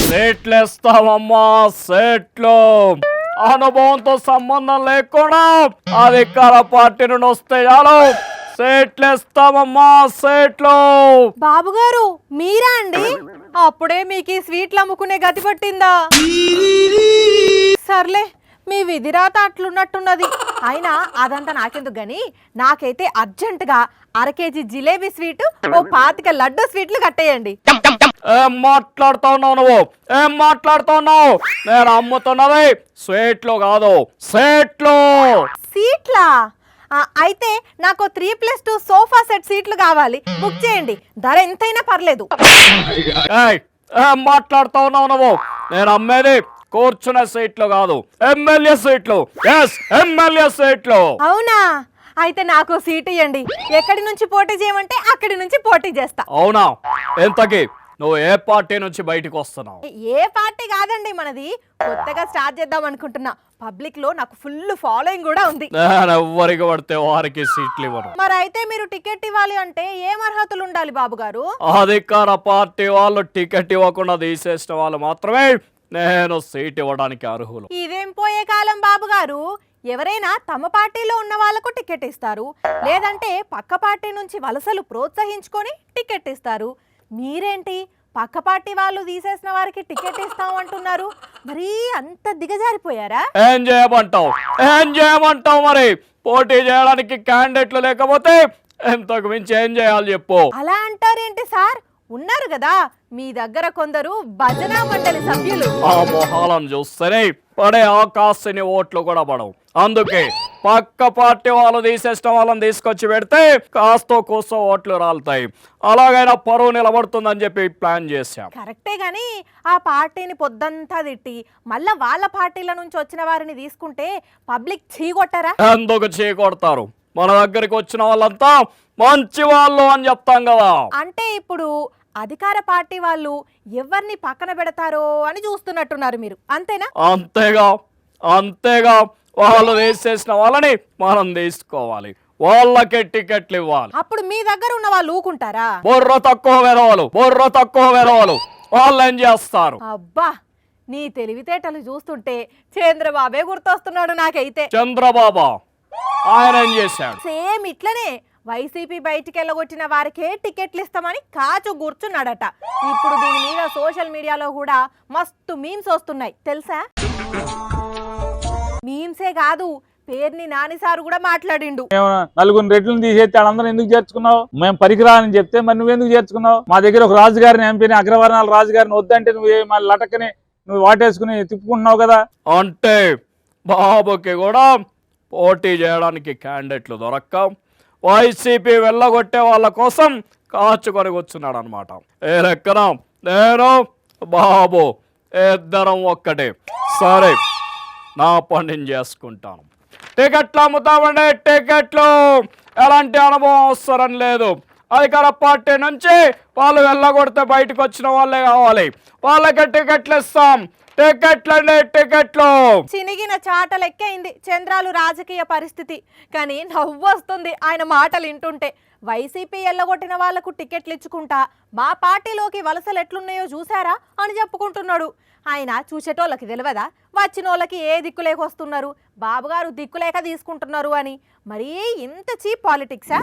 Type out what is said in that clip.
సీట్లు ఇస్తామమ్మా, సీట్లు. అనుభవంతో సంబంధం లేకుండా అధికార పార్టీ నుండి వస్తే చాలు, సీట్లు ఇస్తామమ్మా, సీట్లు. బాబు గారు మీరా అండి? అప్పుడే మీకు ఈ స్వీట్లు అమ్ముకునే గతి పట్టిందా? సర్లే, మీ విధిరాత అట్లున్నట్టున్నది. అయినా అదంతా నాకెందుకు గాని, నాకైతే అర్జెంటుగా 1/2 కేజీ జిలేబీ స్వీట్, ఓ 25 లడ్డు స్వీట్లు కట్టేయండి. ఏం మాట్లాడుతున్నావు నువ్వు? ఏం మాట్లాడుతున్నావు? నేను అమ్ముతున్నది స్వీట్లు కాదు, సీట్లు. సీట్లా? అయితే నాకు 3+2 సోఫా సెట్ సీట్లు కావాలి, బుక్ చేయండి. ధర ఎంతైనా పర్లేదు. ఏం మాట్లాడుతున్నావు నువ్వు? నేను అమ్మేది కూర్చునే సీట్లు కాదు, ఎమ్మెల్యే సీట్లు. ఎమ్మెల్యే సీట్లు. అవునా? అయితే నాకు సీట్ ఇవ్వండి. ఎక్కడి నుంచి పోటీ చేయమంటే అక్కడి నుంచి పోటీ చేస్తా. అవునా? ఎంతకి? నువ్వు ఏ పార్టీ నుంచి బయటకు వస్తున్నావు? ఏ పార్టీ కాదండి మనది, కొత్తగా స్టార్ట్ చేద్దాం అనుకుంటున్నా. పబ్లిక్ లో నాకు ఫుల్ ఫాలోయింగ్ కూడా ఉంది. నేను ఎవరికి పడితే వారికి సీట్లు ఇవ్వను. మరి అయితే మీరు టికెట్ ఇవ్వాలి అంటే ఏం అర్హతలు ఉండాలి బాబు గారు? అధికార పార్టీ వాళ్ళు టికెట్ ఇవ్వకుండా తీసేసిన వాళ్ళు మాత్రమే నేను సీట్ ఇవ్వడానికి అర్హులు. ఇదేం పోయే కాలం బాబు గారు. ఎవరైనా తమ పార్టీలో ఉన్న వాళ్ళకు టికెట్ ఇస్తారు, లేదంటే పక్క పార్టీ నుంచి వలసలు ప్రోత్సహించుకొని టికెట్ ఇస్తారు. మీరేంటి పక్క పార్టీ వాళ్ళు తీసేసిన వారికి టికెట్ ఇస్తాం అంటున్నారు? మరీ అంత దిగజారిపోయారా? ఏం చేయమంటావు? ఏం చేయమంటావు? మరి పోటీ చేయడానికి క్యాండిడేట్లు లేకపోతే ఎంతకు మించి ఏం చేయాలి చెప్పు? అలా అంటారేంటి సార్? ఉన్నారు కదా మీ దగ్గర కొందరు భజనా మండలి సభ్యులు. ఆ మొహాలను చూస్తేనే పడే ఆకాశని ఓట్లు కూడా పడవు. అందుకే పక్క పార్టీ వాళ్ళు తీసేసిన వాళ్ళని తీసుకొచ్చి పెడితే కాస్తో కూస్తో ఓట్లు రాలుతాయి. అలాగైనా పరువు నిలబడుతుందని చెప్పి ప్లాన్ చేశాం. కరెక్టే గాని ఆ పార్టీని పొద్దంతా తిట్టి మళ్ళా వాళ్ళ పార్టీల నుంచి వచ్చిన వారిని తీసుకుంటే పబ్లిక్ చీకొట్టారా? ఎందుకు చీకొడతారు? మన దగ్గరికి వచ్చిన వాళ్ళంతా మంచి వాళ్ళు అని చెప్తాం కదా. అంటే ఇప్పుడు అధికార పార్టీ వాళ్ళు ఎవరిని పక్కన పెడతారో అని చూస్తున్నట్టున్నారు మీరు, అంతేనా? అంతేగా, అంతేగా. వాళ్ళు వేసేసిన వాళ్ళని మనం తీసుకోవాలి, వాళ్ళకే టికెట్లు ఇవ్వాలి. అప్పుడు మీ దగ్గర ఉన్న వాళ్ళు ఊకుంటారా? బుర్ర తక్కువ వెరవలు వాళ్ళు ఏం చేస్తారు? అబ్బా, నీ తెలివితేటలు చూస్తుంటే చంద్రబాబే గుర్తొస్తున్నాడు నాకైతే. చంద్రబాబు ఆయన ఏం చేశాడు? సేమ్ ఇట్లనే వైసీపీ బయటికి వెళ్ళగొట్టిన వారికే టికెట్లు ఇస్తామని కాచు కూర్చున్నాడట. ఇప్పుడు దీని మీద సోషల్ మీడియాలో కూడా మస్తు మీమ్స్ వస్తున్నాయి తెలుసా? మీమ్సే కాదు, పేరుని నాని సారు కూడా మాట్లాడిండు. 4 రెట్లను తీసేస్తే వాళ్ళందరూ ఎందుకు చేర్చుకున్నావు? మేము పరికరాలని చెప్తే మరి నువ్వెందుకు చేర్చుకున్నావు? మా దగ్గర ఒక రాజుగారిని ఎంపీని అగ్రవర్ణాల రాజుగారిని వద్దంటే నువ్వు మళ్ళీ లటకని నువ్వు వాటేసుకుని తిప్పుకుంటున్నావు కదా. అంటే బాబుకి కూడా పోటీ చేయడానికి క్యాండిడేట్లు దొరక్క వైసీపీ వెళ్ళగొట్టే వాళ్ళ కోసం కాచుకొని కూర్చున్నాడు అనమాట. ఏ లెక్కన నేను బాబు ఇద్దరం ఒక్కటే. సరే, నా పని నేను చేసుకుంటాను. టికెట్లు అమ్ముతామండి, టికెట్లు. ఎలాంటి అనుభవం అవసరం లేదు. అధికార పార్టీ నుంచి వాళ్ళు వెళ్ళగొడితే బయటకు వచ్చిన వాళ్ళే కావాలి, వాళ్ళకి టికెట్లు ఇస్తాం. టికెట్లండి, టికెట్లు. చినిగిన చాట లెక్కైంది చంద్రాలు రాజకీయ పరిస్థితి. కానీ నవ్వు వస్తుంది ఆయన మాటలు వింటుంటే. వైసీపీ ఎల్లగొట్టిన వాళ్లకు టికెట్లు ఇచ్చుకుంటా మా పార్టీలోకి వలసలు ఎట్లున్నాయో చూసారా అని చెప్పుకుంటున్నాడు. ఆయన చూసేటోళ్ళకి తెలియదా వచ్చిన వాళ్ళకి ఏ దిక్కులేక వస్తున్నారు, బాబుగారు దిక్కులేక తీసుకుంటున్నారు అని? మరీ ఇంత చీప్ పాలిటిక్సా?